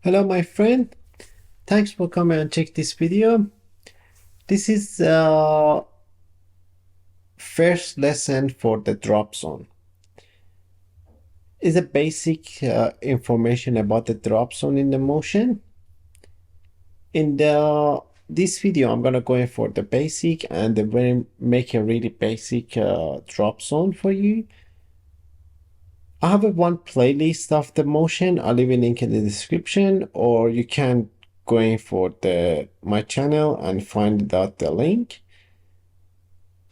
Hello my friend, thanks for coming and check this video. This is first lesson for the drop zone. Is a basic information about the drop zone in the motion. In this video I'm gonna go in for the basic and make a really basic drop zone for you. I have one playlist of the motion. I'll leave a link in the description, or you can go in for my channel and find out the link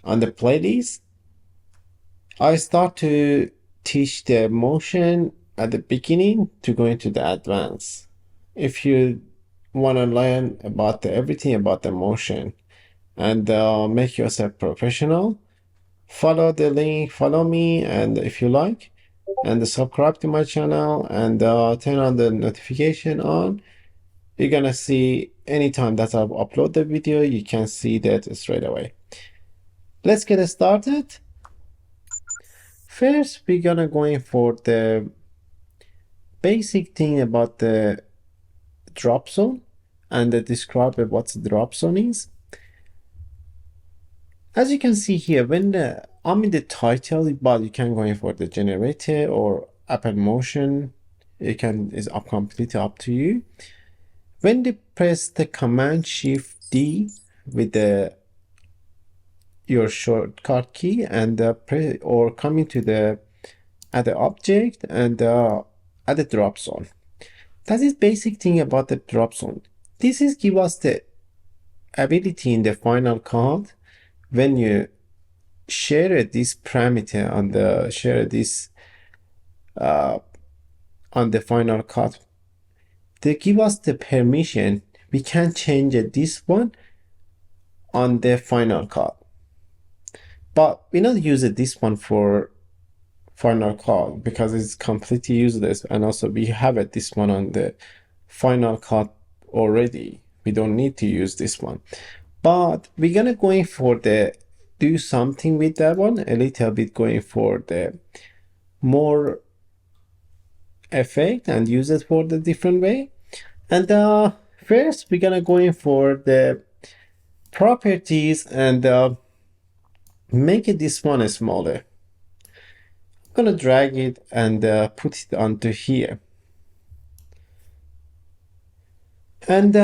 on the playlist. I start to teach the motion at the beginning to go into the advanced. If you want to learn about everything about the motion and make yourself professional, follow the link, follow me, and if you like, and subscribe to my channel and turn on the notification on. You're gonna see anytime that I've uploaded the video, you can see that straight away. Let's get started. First, we're gonna go in for the basic thing about the drop zone and describe what the drop zone is. As you can see here, when I'm in the title, but you can go in for the generator or Apple Motion. Is completely up to you. When you press the Command Shift D with your shortcut key and press or come into the add the object and add the drop zone. That is basic thing about the drop zone. This is give us the ability in the Final Cut when you share this parameter on the on the Final Cut. They give us the permission. We can change this one on the Final Cut, but we not use this one for Final Cut because it's completely useless, and also we have this one on the Final Cut already. We don't need to use this one, but we're gonna go in for the do something with that one a little bit, going for the more effect and use it for the different way. And first we're gonna go in for the properties and make this one smaller. I'm gonna drag it and put it onto here. And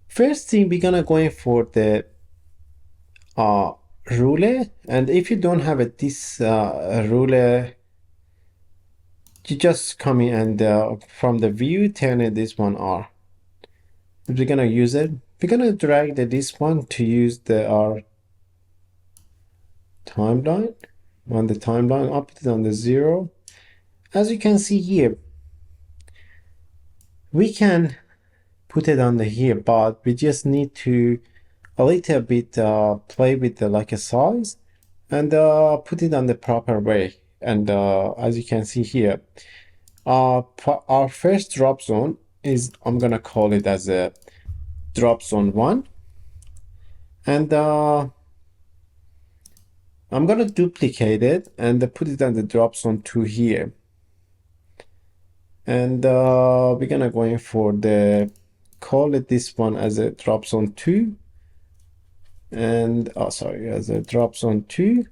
first thing we're gonna go in for the ruler, and if you don't have this ruler, you just come in and from the view turn this one on. If we're gonna use it, we're gonna drag this one to use our timeline. On the timeline, I'll put it on the 0. As you can see here, we can put it on the here, but we just need to a little bit play with the like a size and put it on the proper way. And as you can see here, our first drop zone is, I'm gonna call it as a drop zone 1, and I'm gonna duplicate it and put it on the drop zone 2 here. And we're gonna go in for the call it this one as a drop zone 2, and as a drop zone 2,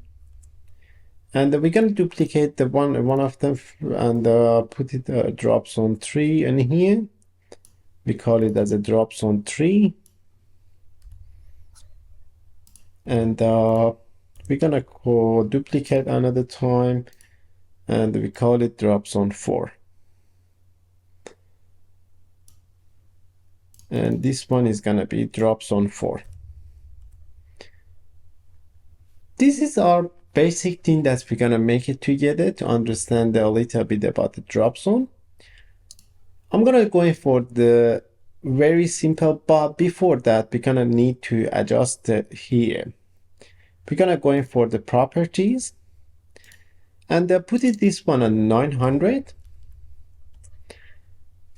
and we're gonna duplicate the one of them and put it drop zone 3 in here. We call it as a drop zone 3, and we're gonna duplicate another time and we call it drop zone 4. And this one is gonna be drop zone 4. This is our basic thing that we're gonna make it together to understand a little bit about the drop zone. I'm gonna go in for the very simple, but before that we're gonna need to adjust it here. We're gonna go in for the properties and put this one on 900.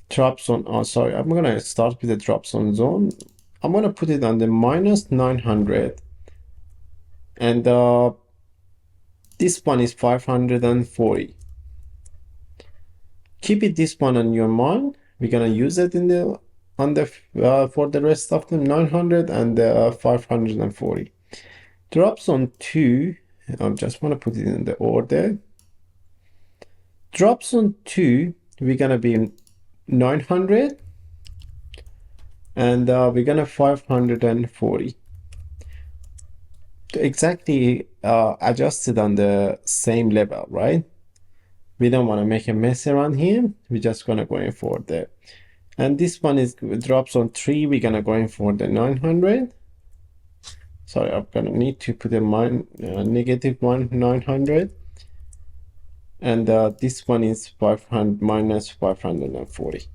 Drop zone, I'm gonna start with the drop zone. I'm gonna put it on the minus 900, and this one is 540. Keep it this one on your mind we're gonna use it in the on the for the rest of them 900 and 540. Drop zone 2, I just want to put it in the order. Drop zone 2, we're gonna be 900 and we're gonna 540. Exactly adjusted on the same level, right? We don't want to make a mess around here. We're just gonna go in for the, and this one is drops on 3. We're gonna go in for the 900. Sorry, I'm gonna need to put a negative one 900, and this one is 500 minus 540,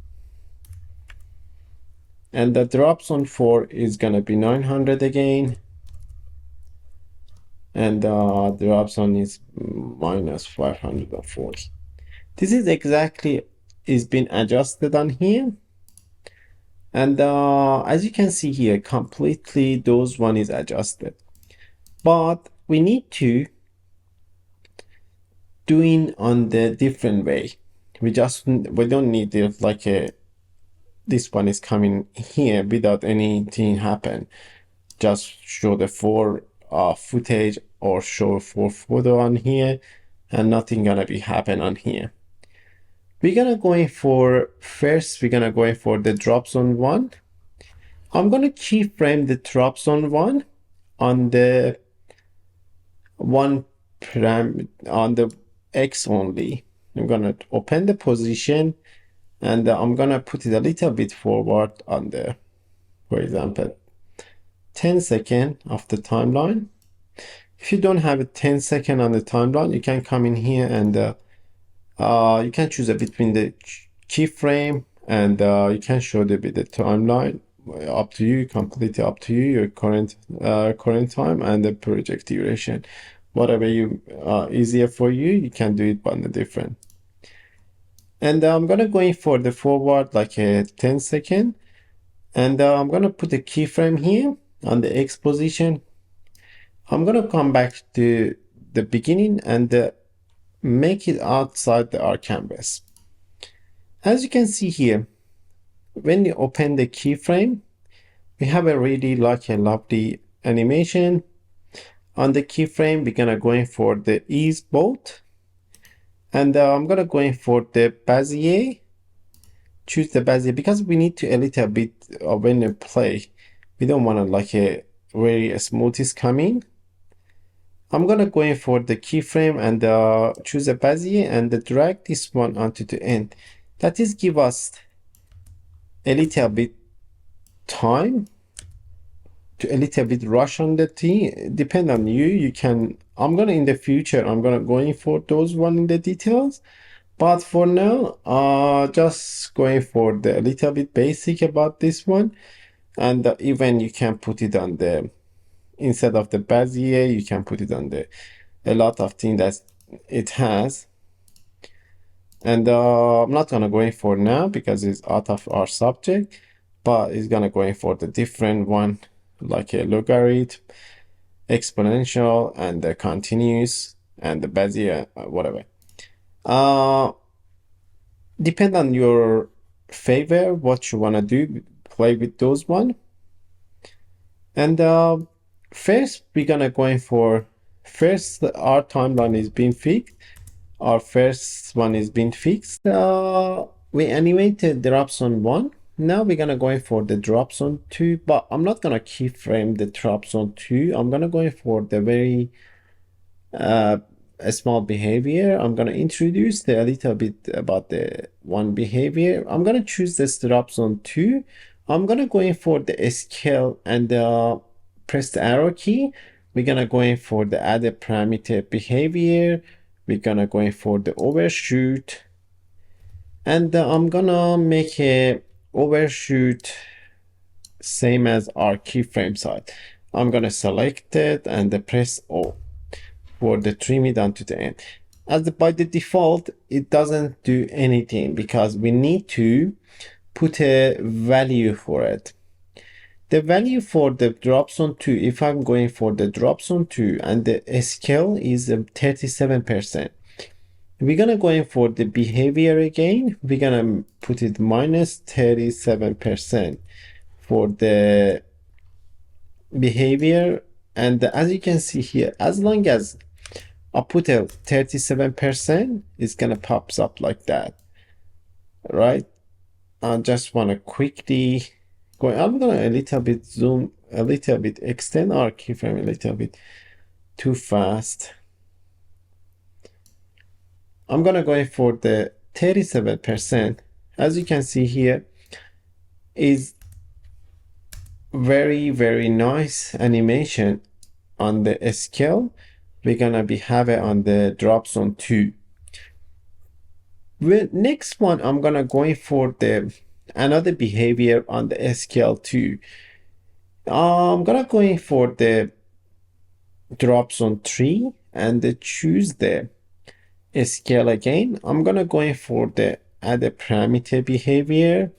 and the drops on 4 is gonna be 900 again, and the drops on is minus 540. This is exactly is been adjusted on here. And as you can see here, completely those one is adjusted. But we need to doing on the different way. We don't need it like a this one is coming here without anything happen. Just show the 4 footage or show 4 photo on here, and nothing gonna be happen on here. We're gonna go in for first. We're gonna go in for the drop zone 1. I'm gonna keyframe the drop zone 1 on the on the X only. I'm gonna open the position, and I'm gonna put it a little bit forward on the, for example, 10 second of the timeline. If you don't have a 10 second on the timeline, you can come in here and you can choose between the keyframe, and you can show the timeline. Up to you, completely up to you, your current time and the project duration. Whatever you easier for you, you can do it on the different. And I'm gonna go in for the forward like a 10 second, and I'm gonna put a keyframe here on the X position. I'm gonna come back to the beginning and make it outside our canvas. As you can see here, when you open the keyframe, we have a really like a lovely animation. On the keyframe, we're gonna go in for the ease bolt, and I'm gonna go in for the Bezier. Choose the Bezier because we need to a little bit when you play. We don't want to like a very smooth is coming. I'm gonna go in for the keyframe and choose a Bezier and drag this one onto the end. That is give us a little bit time to a little bit rush on the thing. Depend on you. You can. I'm gonna in the future. I'm gonna go in for those one in the details. But for now, just going for the little bit basic about this one, and even you can put it on the instead of the Bezier, you can put it on the a lot of things that it has. And I'm not gonna go in for now because it's out of our subject, but it's gonna go in for the different one like a logarithm, exponential, and the continuous, and the Bezier, whatever. Depend on your favor what you wanna do, play with those one. And first we're gonna go in for first our timeline is being fixed. Our first one is being fixed. We animated the drop zone 1. Now we're gonna go in for the drop zone 2, but I'm not gonna keyframe the drop zone 2. I'm gonna go in for the very a small behavior. I'm gonna introduce a little bit about the one behavior. I'm gonna choose this drop zone 2. I'm gonna go in for the scale and press the arrow key. We're gonna go in for the added parameter behavior. We're gonna go in for the overshoot, and I'm gonna make a overshoot same as our keyframe size. I'm gonna select it and press O for the trim it down to the end. As by the default, it doesn't do anything because we need to put a value for it. The value for the drop zone 2, if I'm going for the drop zone 2 and the scale is 37%, We're gonna go in for the behavior again. We're gonna put it minus 37% for the behavior. And as you can see here, as long as I put a 37%, it's gonna pops up like that, right? I just wanna quickly go. I'm gonna a little bit zoom, a little bit extend our keyframe a little bit too fast. I'm gonna go in for the 37%. As you can see here, is very nice animation on the scale. We're gonna be have it on the drop zone 2. Well, next one, I'm gonna go in for the another behavior on the scale 2. I'm gonna go in for the drop zone 3 and choose the scale again. I'm gonna go in for the add a parameter behavior.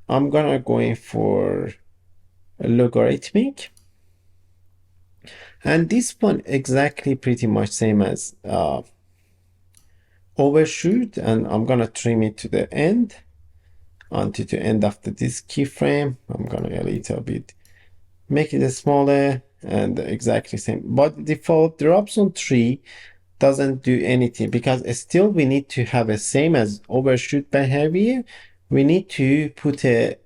I'm gonna go in for logarithmic, and this one exactly pretty much same as overshoot, and I'm gonna trim it to the end until the end after this keyframe. I'm gonna a little bit make it smaller and exactly same, but default drop zone 3 doesn't do anything because still we need to have a same as overshoot behavior. We need to put a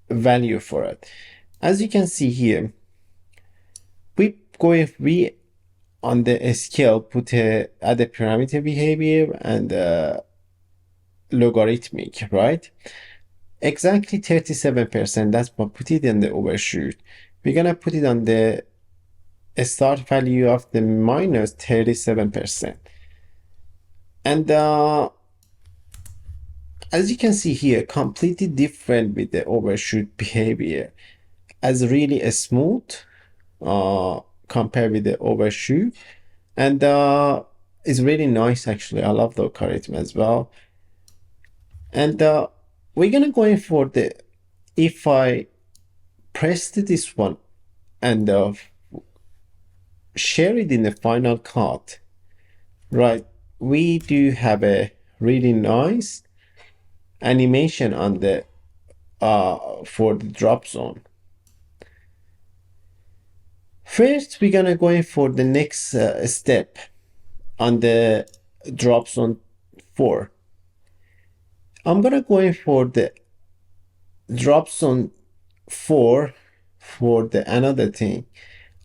value for it. As you can see here, we on the scale put a add a parameter behavior and logarithmic, right? Exactly 37%. That's what put it in the overshoot. We're gonna put it on the start value of the minus 37%. And as you can see here, completely different with the overshoot behavior. As really a smooth compared with the overshoot, and it's really nice actually. I love the algorithm as well. And we're gonna go in for the, if I pressed this one and share it in the final cut, right, we do have a really nice animation on the for the drop zone. First, we're gonna go in for the next step on the drop zone 4. I'm gonna go in for the drop zone 4 for the another thing.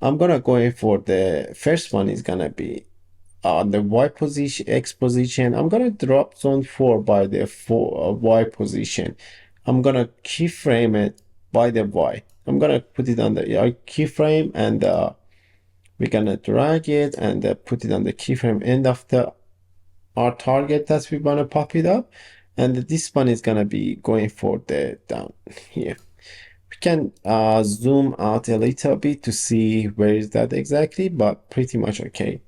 I'm gonna go in for the first one is gonna be on the Y position, X position. I'm gonna drop zone 4 by the Y position. I'm gonna keyframe it by the Y. I'm gonna put it on the keyframe, and we're gonna drag it and put it on the keyframe end of the our target that we wanna pop it up. And this one is gonna be going for the down here. We can zoom out a little bit to see where is that exactly, but pretty much okay.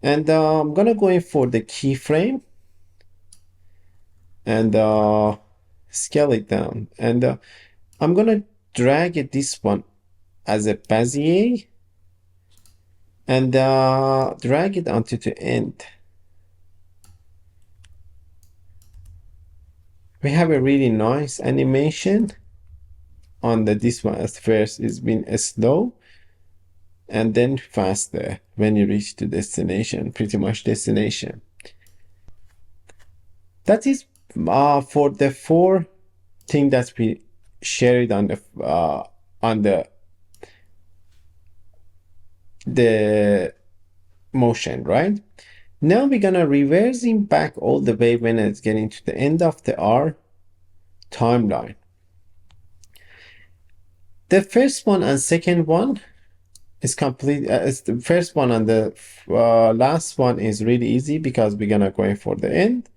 And I'm gonna go in for the keyframe and scale it down. And I'm gonna drag it this one as a Bezier and drag it onto the end. We have a really nice animation on the this one. At first it's been slow and then faster when you reach the destination, pretty much destination. That is for the 4 thing that we shared on the motion, right? Now we're gonna reversing back all the way when it's getting to the end of the R timeline. The first one and second one is complete. It's the first one and the last one is really easy because we're gonna go in for the end,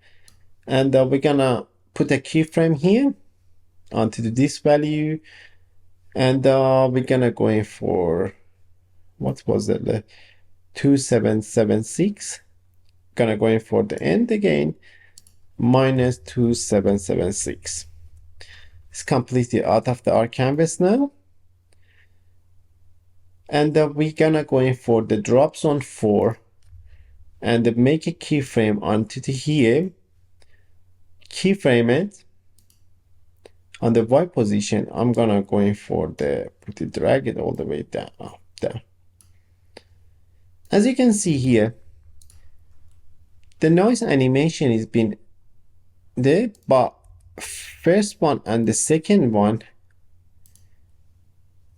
and we're gonna put a keyframe here onto this value, and we're gonna go in for what was it, the 2776. Gonna go in for the end again, minus 2776. It's completely out of our canvas now. And we're gonna go in for the drop zone 4 and make a keyframe onto the here, keyframe it on the Y position. I'm gonna going for the put it, drag it all the way down, down. As you can see here, the noise animation is been there, but first one and the second one,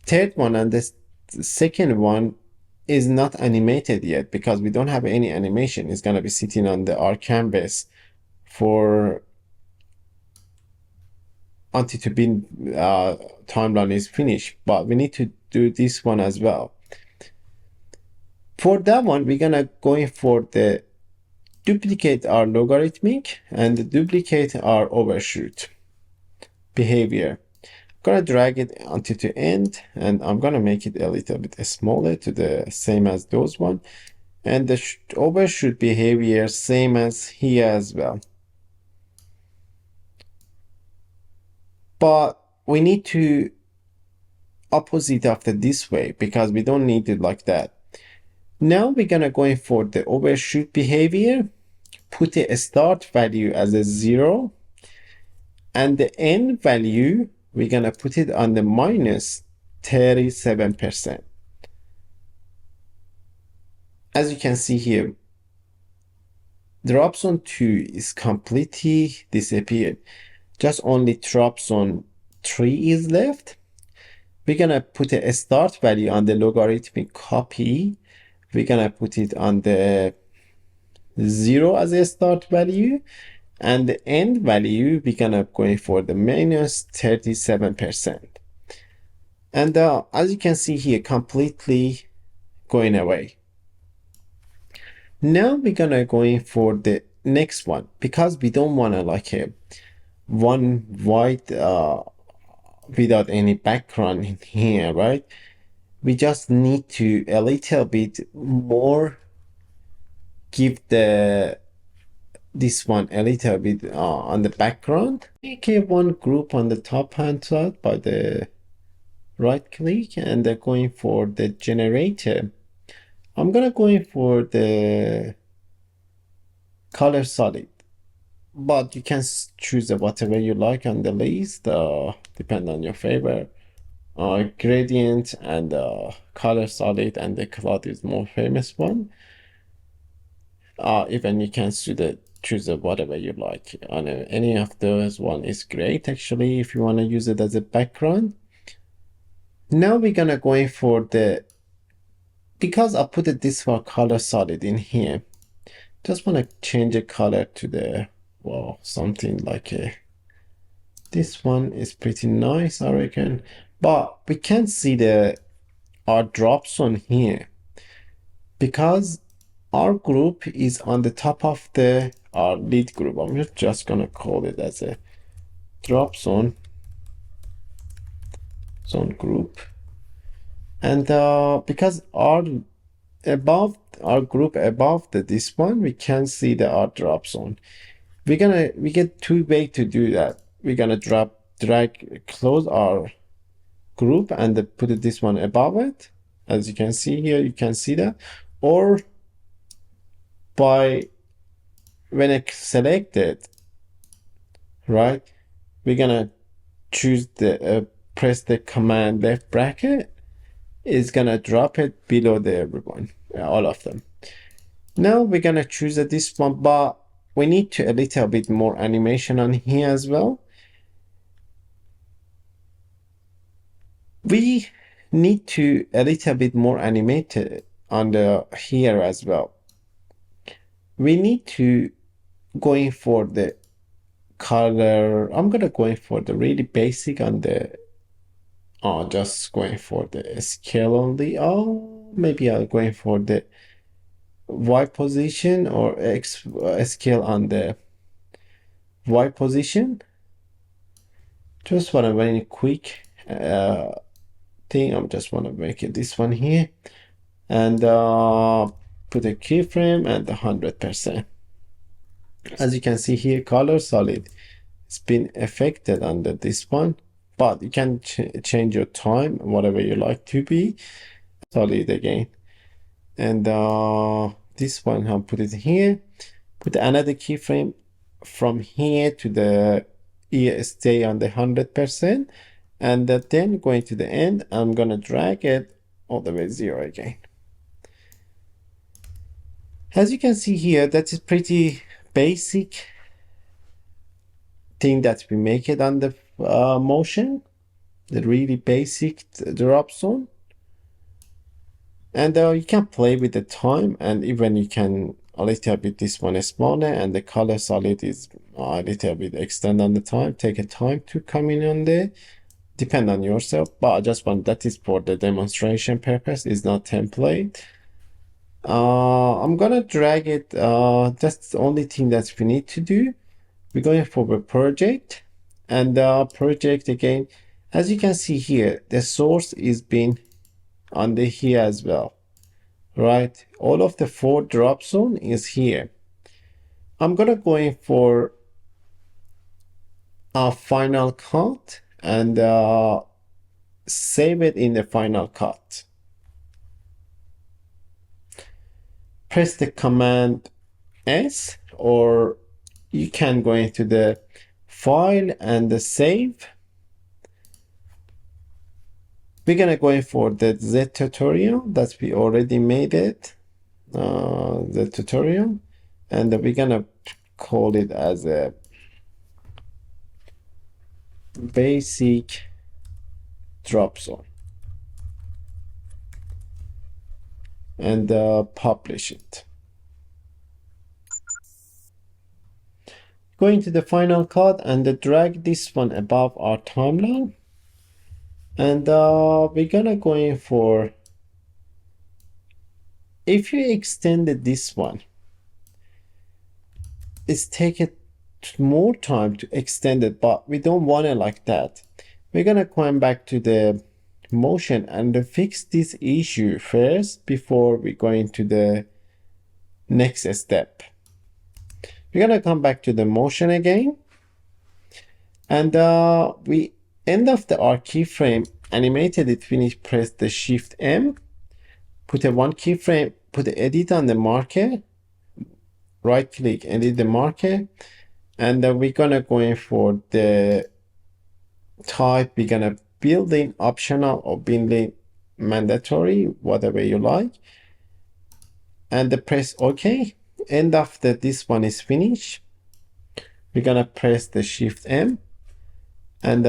third one and the second one is not animated yet because we don't have any animation. It's gonna be sitting on our canvas for until to be timeline is finished, but we need to do this one as well. For that one, we're gonna going for the duplicate our logarithmic and duplicate our overshoot behavior. I'm gonna drag it until to end, and I'm gonna make it a little bit smaller to the same as those one, and the overshoot behavior same as here as well. But we need to opposite of this way because we don't need it like that. Now we're gonna go for the overshoot behavior, put the start value as a 0, and the end value we're gonna put it on the minus 37%. As you can see here, drop zone 2 is completely disappeared. Just only drop zone 3 is left. We're gonna put a start value on the logarithmic copy. We're gonna put it on the 0 as a start value, and the end value we're gonna going for the minus 37%. And as you can see here, completely going away. Now we're gonna going for the next one because we don't want to like a one white without any background in here, right? We just need to a little bit more give this one a little bit on the background. Make a one group on the top hand side by the right click, and they're going for the generator. I'm gonna go in for the color solid, but you can choose whatever you like on the list, depend on your favorite. Gradient and color solid, and the cloud is more famous one. Even you can choose whatever you like. Any of those one is great actually if you want to use it as a background. Now we're gonna go in for the, because I put this for color solid in here, just want to change the color to the, well, something like this one is pretty nice, I reckon. But we can't see our drop zone here because our group is on the top of our lead group. I'm just gonna call it as a drop zone group, and because our group above this one, we can see our drop zone. We get two ways to do that. We're gonna drag close our group and put this one above it. As you can see here, you can see that, or by when I select it, right, we're gonna choose the press the command left bracket, is gonna drop it below everyone, all of them. Now we're gonna choose this one, but we need to a little bit more animation on here as well. We need to a little bit more animated on here as well. We need to going for the color. I'm gonna going for the really basic on the just going for the scale only. Maybe I'm going for the Y position or X scale on the Y position. Just want a very quick thing. I just want to make it this one here, and put a keyframe and 100%. As you can see here, color solid, it's been affected under this one, but you can change your time, whatever you like to be solid again. And this one, I'll put it here, put another keyframe from here to the stay on the 100%, and then going to the end, I'm gonna drag it all the way 0 again. As you can see here, that is pretty basic thing that we make it on the motion, the really basic drop zone. And you can play with the time, and even you can a little bit this one is smaller, and the color solid is a little bit extend on the time, take a time to come in on there, depend on yourself, but I just want that is for the demonstration purpose, is not template. I'm gonna drag it, that's the only thing that we need to do. We're going for the project, and the project again, as you can see here, the source is being under here as well, right? All of the 4 drop zone is here. I'm gonna go in for a final cut and save it in the final cut. Press the command S, or you can go into the file and the save. We're gonna go in for the Z tutorial that we already made it, the tutorial, and we're gonna call it as a basic drop zone, and publish it. Go into the final cut and drag this one above our timeline, and we're gonna go in for, if you extended this one, it's taken more time to extend it, but we don't want it like that. We're gonna come back to the motion and fix this issue first before we go into the next step. We're gonna come back to the motion again, and we end of the our keyframe animated it finish, press the Shift M, put a one keyframe, put the edit on the marker, right click, edit the marker, and we're gonna go in for the type. We're gonna build in optional or build in mandatory, whatever you like, and press OK. End after this one is finished, we're gonna press the Shift M and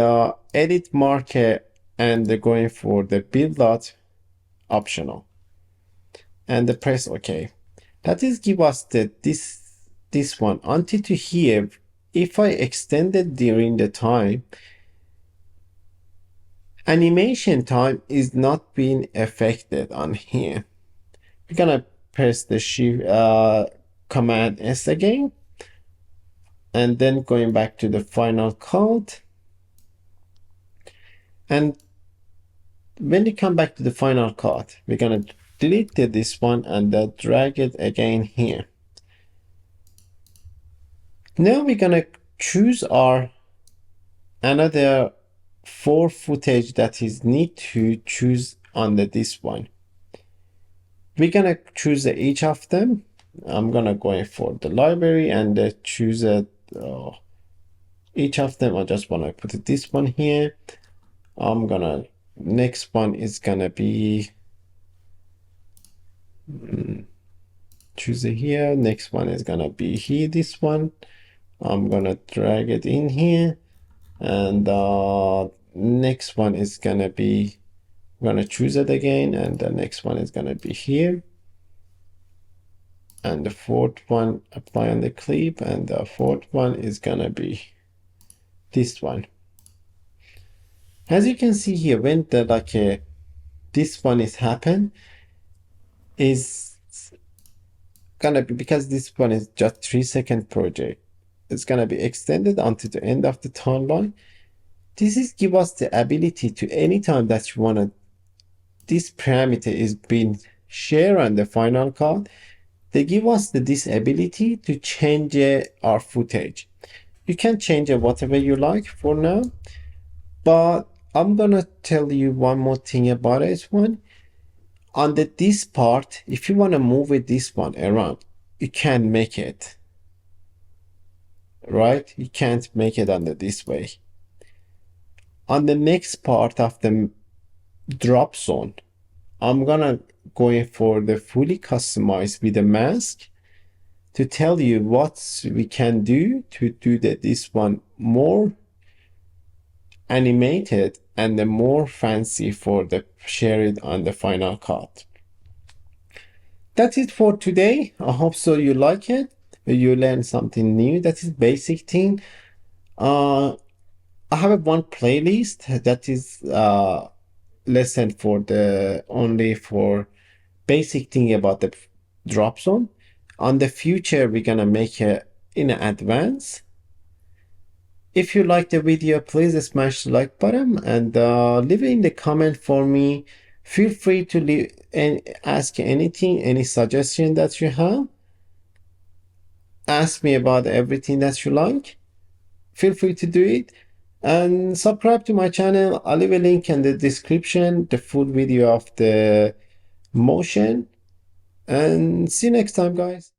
edit marker, and going for the build dot optional, and press OK. That is give us the this one until to here. If I extend it during the time, animation time is not being affected on here. We're gonna press the Shift command S again, and then going back to the final cut, and when you come back to the final cut, we're gonna delete this one and drag it again here. Now we're gonna choose our another 4 footage that is need to choose under this one. We're gonna choose each of them. I'm gonna go in for the library and choose each of them. I just wanna put this one here. I'm gonna, next one is gonna be choose it here. Next one is gonna be here, this one. I'm gonna drag it in here, and next one is gonna be, I'm gonna choose it again, and the next one is gonna be here, and the 4th one apply on the clip, and the 4th one is gonna be this one. As you can see here, when the this one is happen, is gonna be, because this one is just 3-second project, it's gonna be extended until the end of the timeline. This is give us the ability to, anytime that you wanna, this parameter is being shared on the final cut, they give us this ability to change our footage. You can change it whatever you like for now, but I'm gonna tell you one more thing about it. On this part, if you want to move it this one around, you can make it, right? You can't make it under this way. On the next part of the drop zone, I'm gonna go in for the fully customized with a mask to tell you what we can do to do this one more animated and the more fancy for the share it on the Final Cut. That's it for today. I hope so you like it. You learn something new. That is basic thing. I have one playlist that is lesson for the only for basic thing about the drop zone. On the future, we're gonna make it in advance. If you like the video, please smash the like button and leave it in the comment for me. Feel free to leave and ask anything, any suggestion that you have. Ask me about everything that you like. Feel free to do it. And subscribe to my channel. I'll leave a link in the description, the full video of the motion. And see you next time, guys.